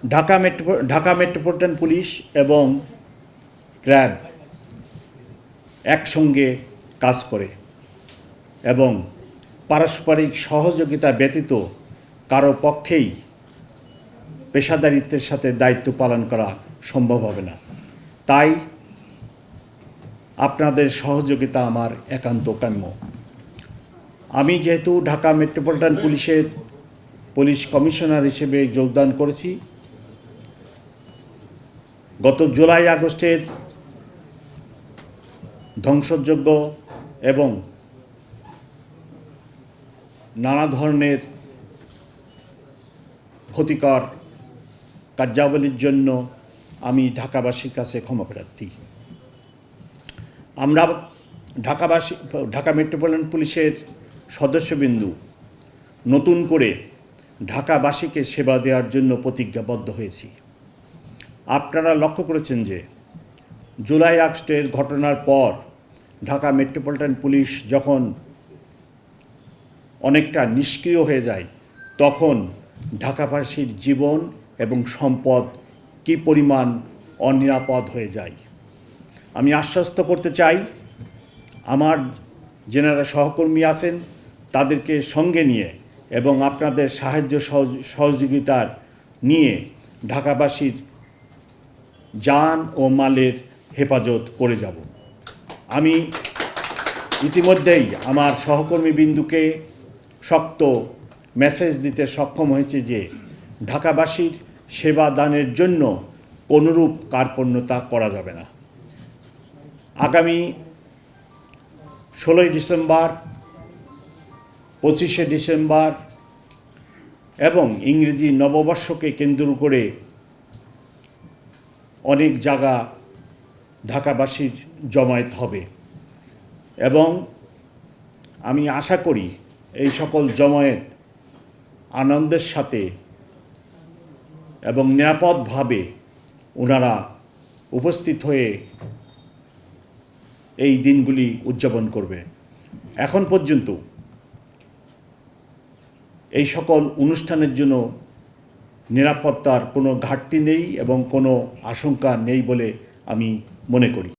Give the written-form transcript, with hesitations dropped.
Dhaka metropolitan police এবং RAB একসঙ্গে কাজ করে এবং পারস্পরিক সহযোগিতা ব্যতীত কারো পক্ষেই পেশাদারিত্বের সাথে দায়িত্ব পালন করা সম্ভব হবে না। তাই আপনাদের সহযোগিতা আমার একান্ত কাম্য। আমি যেহেতু ঢাকা মেট্রোপলিটন পুলিশের পুলিশ কমিশনার হিসেবে যোগদান করেছি, গত জুলাই আগস্টের ধ্বংসযজ্ঞ এবং নানা ধরনের ক্ষতিকর কার্যাবলীর জন্য আমি ঢাকাবাসীর কাছে ক্ষমা প্রার্থী। আমরা ঢাকা মেট্রোপলিটন পুলিশের সদস্যবৃন্দ নতুন করে ঢাকাবাসীকে সেবা দেওয়ার জন্য প্রতিজ্ঞাবদ্ধ হয়েছি। আপনারা লক্ষ্য করেছেন যে জুলাই আগস্টের ঘটনার পর ঢাকা মেট্রোপলিটন পুলিশ যখন অনেকটা নিষ্ক্রিয় হয়ে যায়, তখন ঢাকাবাসীর জীবন এবং সম্পদ কী পরিমাণ অনিরাপদ হয়ে যায়। আমি আশ্বস্ত করতে চাই, আমার যেনারা সহকর্মী আছেন তাদেরকে সঙ্গে নিয়ে এবং আপনাদের সাহায্য সহযোগিতার নিয়ে ঢাকাবাসীর জান ও মালের হেফাজত করে যাব। আমি ইতিমধ্যেই আমার সহকর্মীবৃন্দুকে শক্ত মেসেজ দিতে সক্ষম হয়েছে যে ঢাকাবাসীর সেবা দানের জন্য কোনোরূপ কার্পণ্যতা করা যাবে না। আগামী 16ই ডিসেম্বর, 25শে ডিসেম্বর এবং ইংরেজি নববর্ষকে কেন্দ্র করে অনেক জায়গা ঢাকাবাসীর জমায়েত হবে এবং আমি আশা করি এই সকল জমায়েত আনন্দের সাথে এবং নিরাপদভাবে ওনারা উপস্থিত হয়ে এই দিনগুলি উদযাপন করবে। এখন পর্যন্ত এই সকল অনুষ্ঠানের জন্য নিরাপত্তার কোনো ঘাটতি নেই এবং কোনো আশঙ্কা নেই বলে আমি মনে করি।